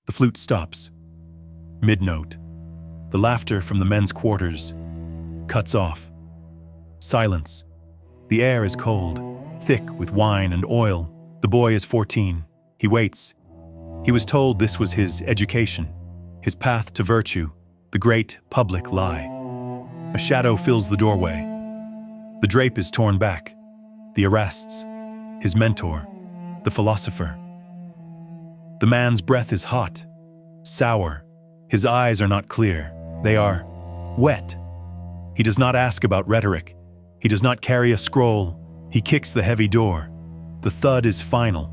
The flute stops. Mid-note. The laughter from the men's quarters cuts off. Silence. The air is cold, thick with wine and oil. The boy is 14. He waits. He was told this was his education, his path to virtue, the great public lie. A shadow fills the doorway. The drape is torn back. The arrests. His mentor, the philosopher. The man's breath is hot, sour. His eyes are not clear. They are wet. He does not ask about rhetoric. He does not carry a scroll. He kicks the heavy door. The thud is final.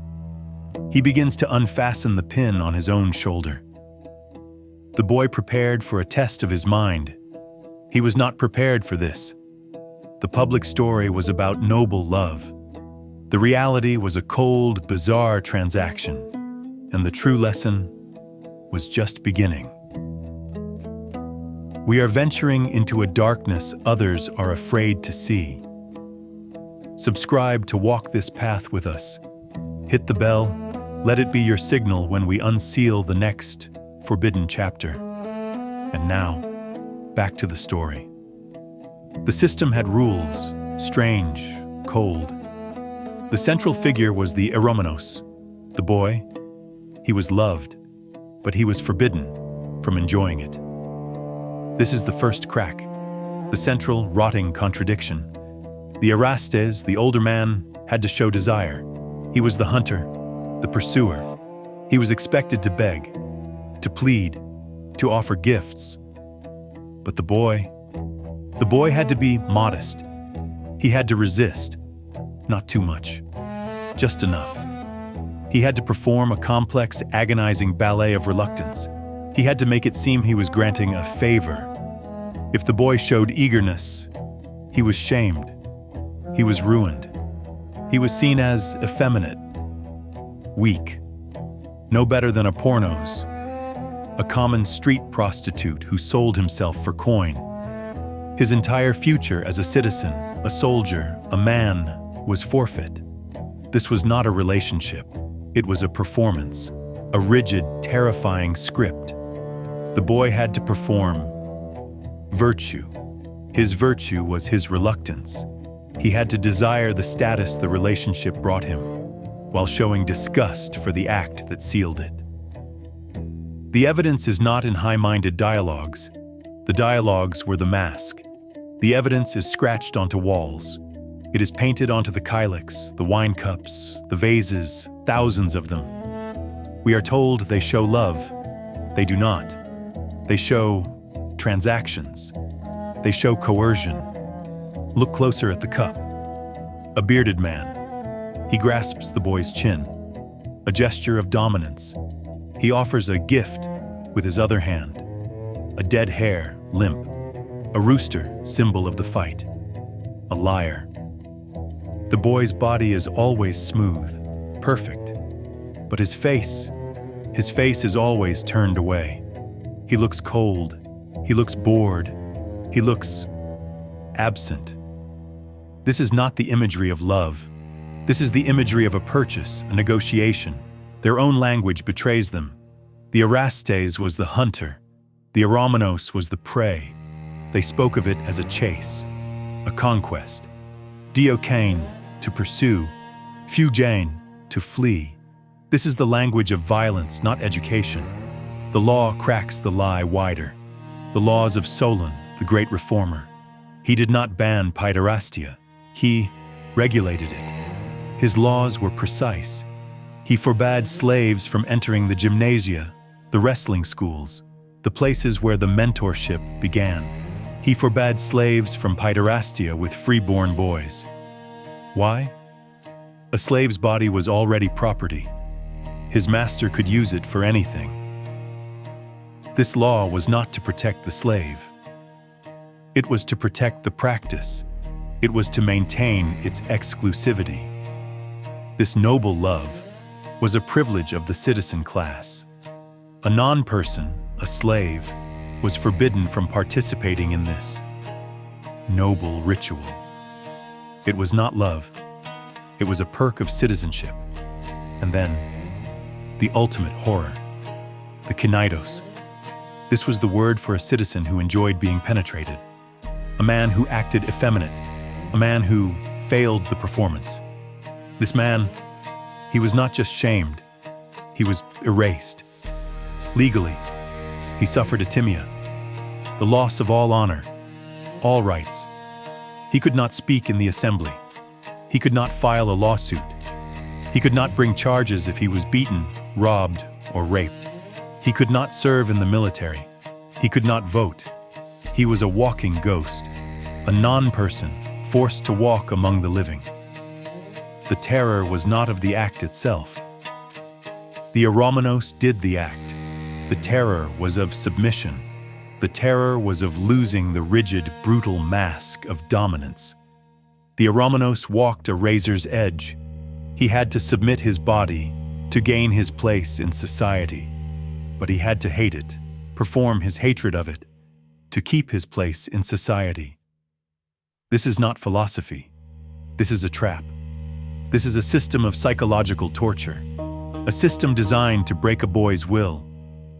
He begins to unfasten the pin on his own shoulder. The boy prepared for a test of his mind. He was not prepared for this. The public story was about noble love. The reality was a cold, bizarre transaction, and the true lesson was just beginning. We are venturing into a darkness others are afraid to see. Subscribe to walk this path with us. Hit the bell. Let it be your signal when we unseal the next forbidden chapter. And now, back to the story. The system had rules, strange, cold. The central figure was the eromenos, the boy. He was loved, but he was forbidden from enjoying it. This is the first crack, the central, rotting contradiction. The Erastes, the older man, had to show desire. He was the hunter, the pursuer. He was expected to beg, to plead, to offer gifts. But the boy had to be modest. He had to resist, not too much, just enough. He had to perform a complex, agonizing ballet of reluctance. He had to make it seem he was granting a favor. If the boy showed eagerness, he was shamed. He was ruined. He was seen as effeminate, weak, no better than a pornos, a common street prostitute who sold himself for coin. His entire future as a citizen, a soldier, a man, was forfeit. This was not a relationship. It was a performance, a rigid, terrifying script. The boy had to perform virtue. His virtue was his reluctance. He had to desire the status the relationship brought him, while showing disgust for the act that sealed it. The evidence is not in high-minded dialogues. The dialogues were the mask. The evidence is scratched onto walls. It is painted onto the kylix, the wine cups, the vases, thousands of them. We are told they show love. They do not. They show transactions. They show coercion. Look closer at the cup. A bearded man. He grasps the boy's chin. A gesture of dominance. He offers a gift with his other hand. A dead hare, limp. A rooster, symbol of the fight. A lyre. The boy's body is always smooth, perfect. But his face is always turned away. He looks cold. He looks bored. He looks absent. This is not the imagery of love. This is the imagery of a purchase, a negotiation. Their own language betrays them. The Erastes was the hunter. The Eromenos was the prey. They spoke of it as a chase, a conquest. Diokain, to pursue. Fugain, to flee. This is the language of violence, not education. The law cracks the lie wider. The laws of Solon, the great reformer. He did not ban pederasty. He regulated it. His laws were precise. He forbade slaves from entering the Gymnasia, the wrestling schools, the places where the mentorship began. He forbade slaves from pederasty with freeborn boys. Why? A slave's body was already property. His master could use it for anything. This law was not to protect the slave. It was to protect the practice. It was to maintain its exclusivity. This noble love was a privilege of the citizen class. A non-person, a slave, was forbidden from participating in this noble ritual. It was not love. It was a perk of citizenship. And then, the ultimate horror. Kinidos. This was the word for a citizen who enjoyed being penetrated, a man who acted effeminate, a man who failed the performance. This man, he was not just shamed, he was erased. Legally, he suffered atimia, the loss of all honor, all rights. He could not speak in the assembly. He could not file a lawsuit. He could not bring charges if he was beaten, robbed, or raped. He could not serve in the military. He could not vote. He was a walking ghost, a non-person forced to walk among the living. The terror was not of the act itself. The eromenos did the act. The terror was of submission. The terror was of losing the rigid, brutal mask of dominance. The eromenos walked a razor's edge. He had to submit his body to gain his place in society, but he had to hate it, perform his hatred of it, to keep his place in society. This is not philosophy. This is a trap. This is a system of psychological torture, a system designed to break a boy's will,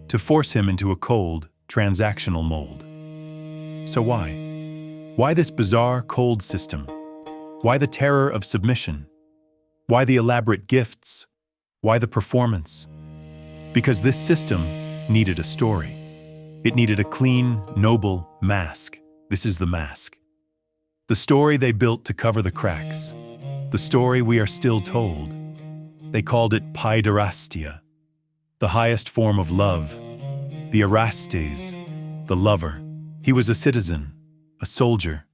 to force him into a cold, transactional mold. So why? Why this bizarre, cold system? Why the terror of submission? Why the elaborate gifts? Why the performance? Because this system needed a story. It needed a clean, noble mask. This is the mask. The story they built to cover the cracks. The story we are still told. They called it pederasty, the highest form of love. The Erastes, the lover. He was a citizen, a soldier,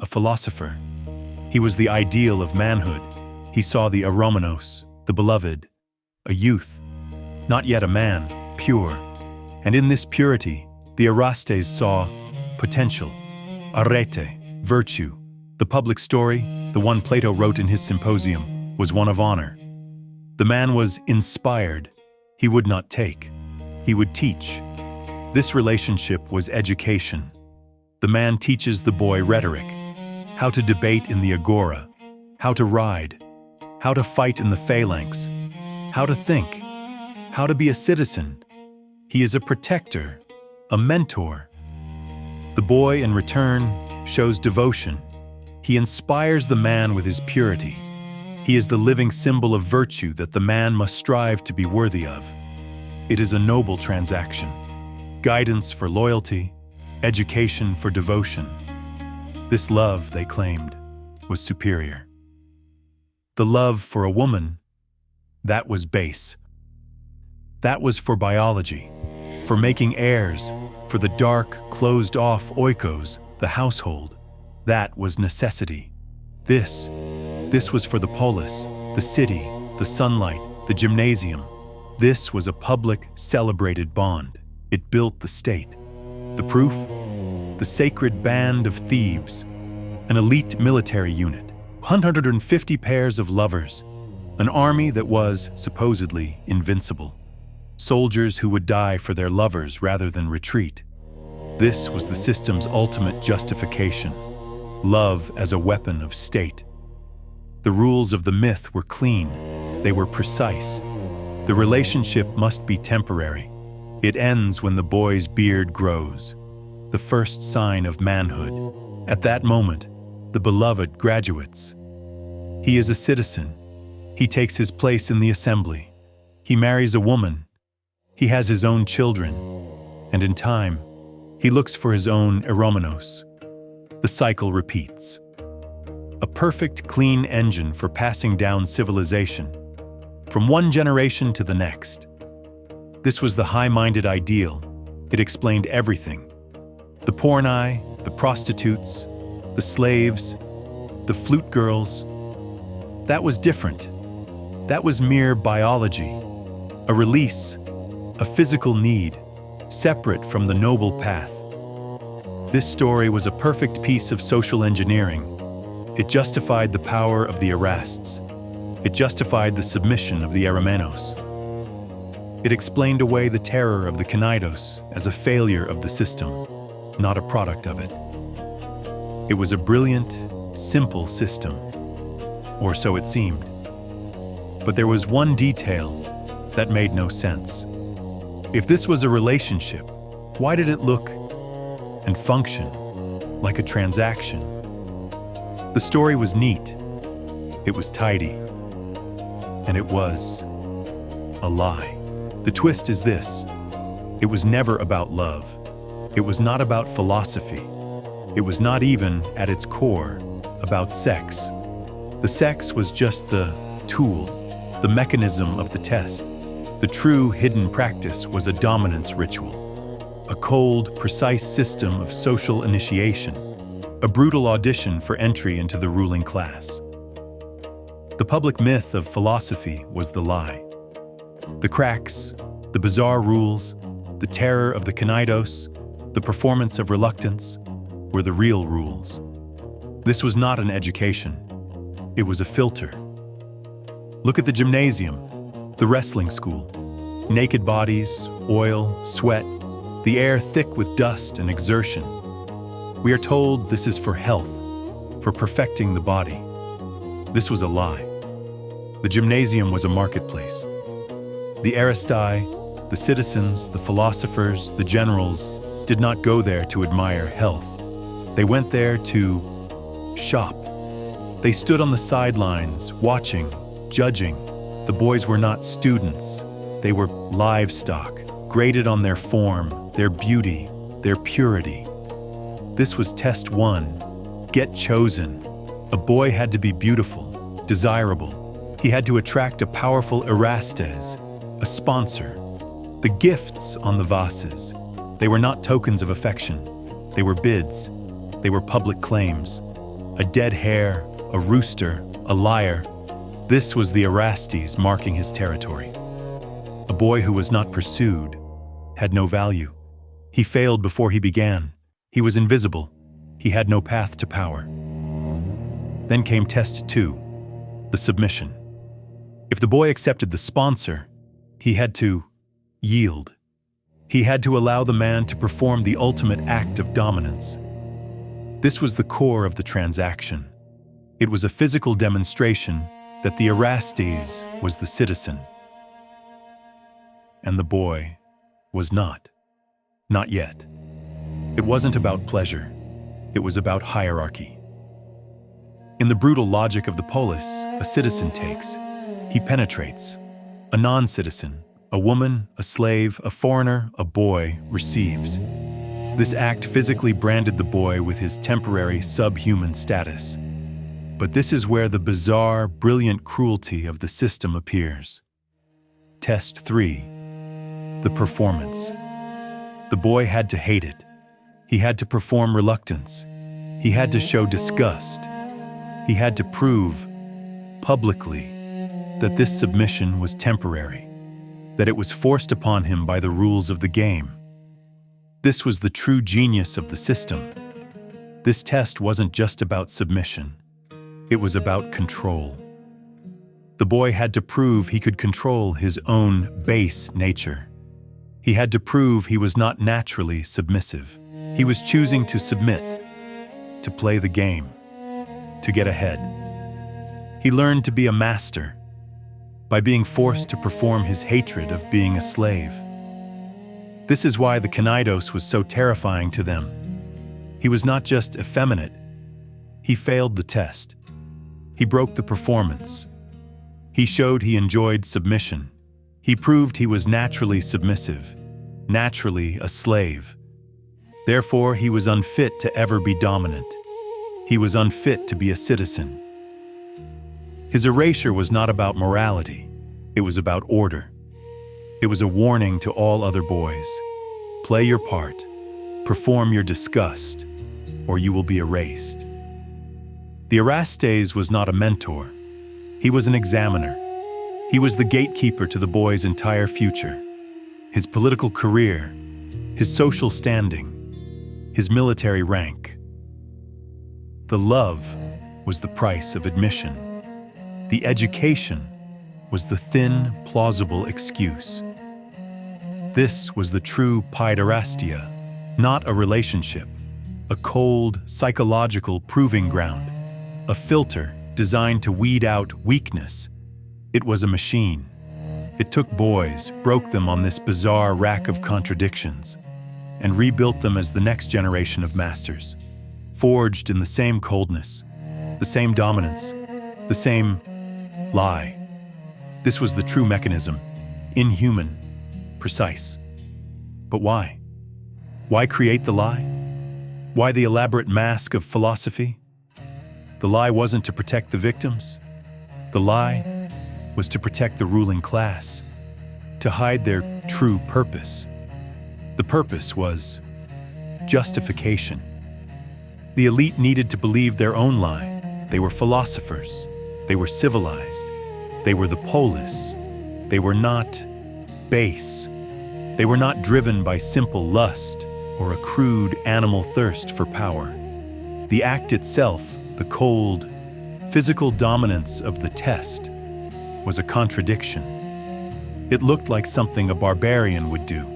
a philosopher. He was the ideal of manhood. He saw the eromenos, the beloved, a youth, not yet a man, pure. And in this purity, the Erastes saw potential, arete, virtue. The public story, the one Plato wrote in his Symposium, was one of honor. The man was inspired. He would not take. He would teach. This relationship was education. The man teaches the boy rhetoric, how to debate in the agora, how to ride, how to fight in the phalanx, how to think, how to be a citizen. He is a protector, a mentor. The boy, in return, shows devotion. He inspires the man with his purity. He is the living symbol of virtue that the man must strive to be worthy of. It is a noble transaction. Guidance for loyalty, education for devotion. This love, they claimed, was superior. The love for a woman, that was base. That was for biology, for making heirs, for the dark, closed-off oikos, the household. That was necessity. This was for the polis, the city, the sunlight, the gymnasium. This was a public, celebrated bond. It built the state. The proof? The sacred band of Thebes, an elite military unit, 150 pairs of lovers, an army that was, supposedly, invincible. Soldiers who would die for their lovers rather than retreat. This was the system's ultimate justification. Love as a weapon of state. The rules of the myth were clean. They were precise. The relationship must be temporary. It ends when the boy's beard grows, the first sign of manhood. At that moment, the beloved graduates. He is a citizen. He takes his place in the assembly. He marries a woman. He has his own children. And in time, he looks for his own eromenos. The cycle repeats. A perfect, clean engine for passing down civilization, from one generation to the next. This was the high-minded ideal. It explained everything. The porni, the prostitutes, the slaves, the flute girls. That was different. That was mere biology, a release, a physical need, separate from the noble path. This story was a perfect piece of social engineering. It justified the power of the Erastes. It justified the submission of the eromenos. It explained away the terror of the Kinidos as a failure of the system, not a product of it. It was a brilliant, simple system, or so it seemed. But there was one detail that made no sense. If this was a relationship, why did it look and function like a transaction? The story was neat, it was tidy, and it was a lie. The twist is this: it was never about love. It was not about philosophy. It was not even, at its core, about sex. The sex was just the tool, the mechanism of the test. The true hidden practice was a dominance ritual, a cold, precise system of social initiation, a brutal audition for entry into the ruling class. The public myth of philosophy was the lie. The cracks, the bizarre rules, the terror of the knidos, the performance of reluctance were the real rules. This was not an education. It was a filter. Look at the gymnasium, the wrestling school. Naked bodies, oil, sweat, the air thick with dust and exertion. We are told this is for health, for perfecting the body. This was a lie. The gymnasium was a marketplace. The aristi, the citizens, the philosophers, the generals did not go there to admire health. They went there to shop. They stood on the sidelines, watching, judging. The boys were not students. They were livestock, graded on their form, their beauty, their purity. This was test one. Get chosen. A boy had to be beautiful, desirable. He had to attract a powerful Erastes, a sponsor. The gifts on the vases, they were not tokens of affection. They were bids. They were public claims. A dead hare, a rooster, a liar. This was the Erastes marking his territory. A boy who was not pursued had no value. He failed before he began. He was invisible. He had no path to power. Then came test two, the submission. If the boy accepted the sponsor, he had to yield. He had to allow the man to perform the ultimate act of dominance. This was the core of the transaction. It was a physical demonstration that the Erastes was the citizen, and the boy was not. Not yet. It wasn't about pleasure. It was about hierarchy. In the brutal logic of the polis, a citizen takes. He penetrates. A non-citizen, a woman, a slave, a foreigner, a boy, receives. This act physically branded the boy with his temporary subhuman status. But this is where the bizarre, brilliant cruelty of the system appears. Test 3. The performance. The boy had to hate it. He had to perform reluctance. He had to show disgust. He had to prove, publicly, that this submission was temporary, that it was forced upon him by the rules of the game. This was the true genius of the system. This test wasn't just about submission. It was about control. The boy had to prove he could control his own base nature. He had to prove he was not naturally submissive. He was choosing to submit, to play the game, to get ahead. He learned to be a master by being forced to perform his hatred of being a slave. This is why the knidos was so terrifying to them. He was not just effeminate. He failed the test. He broke the performance. He showed he enjoyed submission. He proved he was naturally submissive, naturally a slave. Therefore, he was unfit to ever be dominant. He was unfit to be a citizen. His erasure was not about morality. It was about order. It was a warning to all other boys. Play your part, perform your disgust, or you will be erased. The Erastes was not a mentor. He was an examiner. He was the gatekeeper to the boy's entire future, his political career, his social standing, his military rank. The love was the price of admission. The education was the thin, plausible excuse. This was the true pederastia, not a relationship, a cold, psychological proving ground, a filter designed to weed out weakness. It was a machine. It took boys, broke them on this bizarre rack of contradictions, and rebuilt them as the next generation of masters, forged in the same coldness, the same dominance, the same lie. This was the true mechanism, inhuman, precise. But why? Why create the lie? Why the elaborate mask of philosophy? The lie wasn't to protect the victims. The lie was to protect the ruling class, to hide their true purpose. The purpose was justification. The elite needed to believe their own lie. They were philosophers. They were civilized. They were the polis. They were not base. They were not driven by simple lust or a crude animal thirst for power. The act itself, the cold, physical dominance of the test, was a contradiction. It looked like something a barbarian would do.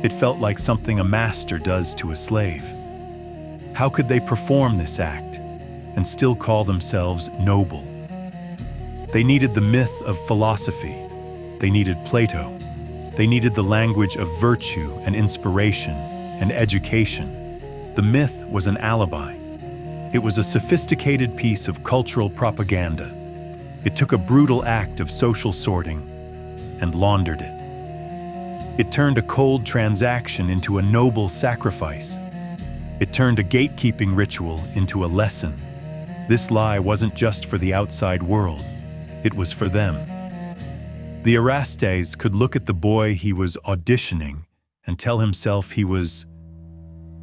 It felt like something a master does to a slave. How could they perform this act and still call themselves noble? They needed the myth of philosophy. They needed Plato. They needed the language of virtue and inspiration and education. The myth was an alibi. It was a sophisticated piece of cultural propaganda. It took a brutal act of social sorting and laundered it. It turned a cold transaction into a noble sacrifice. It turned a gatekeeping ritual into a lesson. This lie wasn't just for the outside world. It was for them. The Erastes could look at the boy he was auditioning and tell himself he was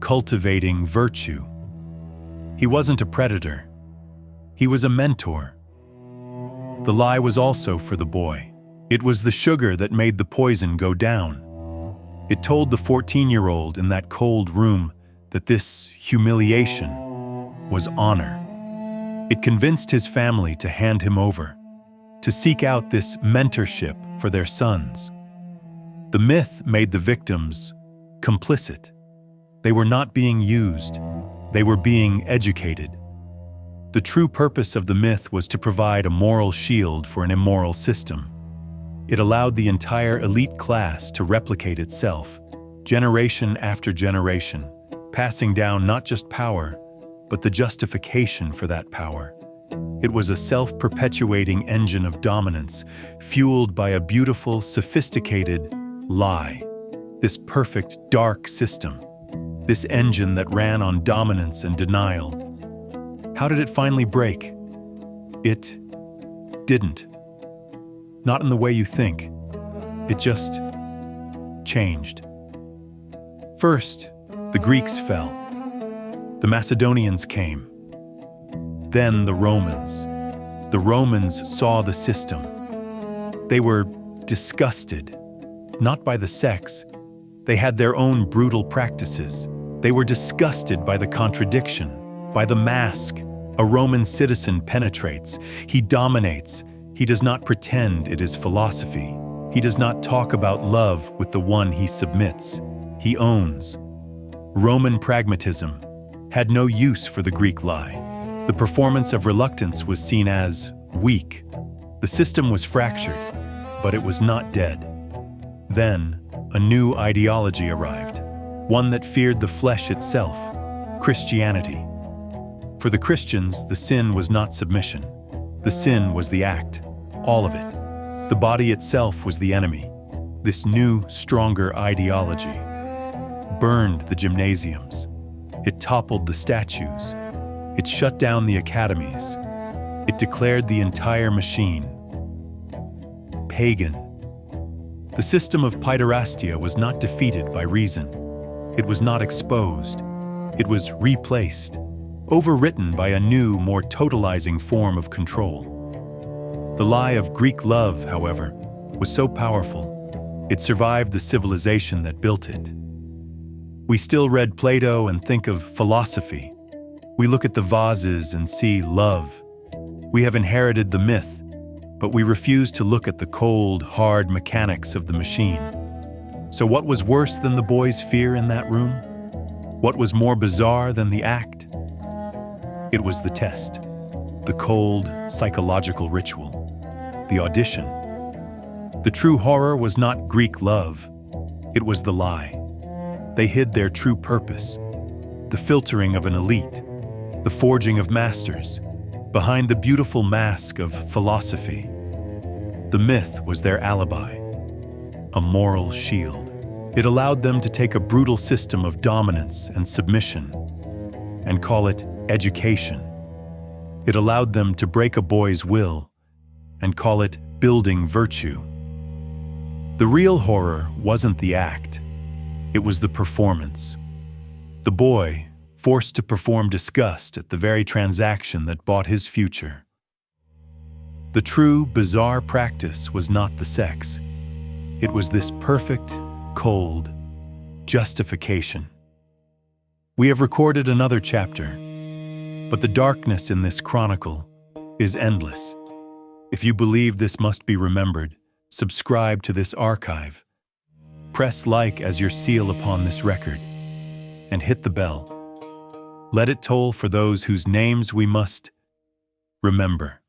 cultivating virtue. He wasn't a predator. He was a mentor. The lie was also for the boy. It was the sugar that made the poison go down. It told the 14-year-old in that cold room that this humiliation was honor. It convinced his family to hand him over, to seek out this mentorship for their sons. The myth made the victims complicit. They were not being used. They were being educated. The true purpose of the myth was to provide a moral shield for an immoral system. It allowed the entire elite class to replicate itself, generation after generation, passing down not just power, but the justification for that power. It was a self-perpetuating engine of dominance, fueled by a beautiful, sophisticated lie. This perfect, dark system. This engine that ran on dominance and denial. How did it finally break? It didn't. Not in the way you think. It just changed. First, the Greeks fell. The Macedonians came. Then the Romans. The Romans saw the system. They were disgusted, not by the sex. They had their own brutal practices. They were disgusted by the contradiction, by the mask. A Roman citizen penetrates. He dominates. He does not pretend it is philosophy. He does not talk about love with the one he submits. He owns. Roman pragmatism had no use for the Greek lie. The performance of reluctance was seen as weak. The system was fractured, but it was not dead. Then, a new ideology arrived, one that feared the flesh itself, Christianity. For the Christians, the sin was not submission. The sin was the act, all of it. The body itself was the enemy. This new, stronger ideology burned the gymnasiums. It toppled the statues. It shut down the academies. It declared the entire machine pagan. The system of pederasty was not defeated by reason. It was not exposed. It was replaced, overwritten by a new, more totalizing form of control. The lie of Greek love, however, was so powerful, it survived the civilization that built it. We still read Plato and think of philosophy. We look at the vases and see love. We have inherited the myth, but we refuse to look at the cold, hard mechanics of the machine. So what was worse than the boy's fear in that room? What was more bizarre than the act? It was the test, the cold, psychological ritual, the audition. The true horror was not Greek love. It was the lie. They hid their true purpose, the filtering of an elite, the forging of masters, behind the beautiful mask of philosophy. The myth was their alibi, a moral shield. It allowed them to take a brutal system of dominance and submission and call it education. It allowed them to break a boy's will and call it building virtue. The real horror wasn't the act, it was the performance. The boy, forced to perform disgust at the very transaction that bought his future. The true, bizarre practice was not the sex. It was this perfect, cold justification. We have recorded another chapter, but the darkness in this chronicle is endless. If you believe this must be remembered, subscribe to this archive. Press like as your seal upon this record, and hit the bell. Let it toll for those whose names we must remember.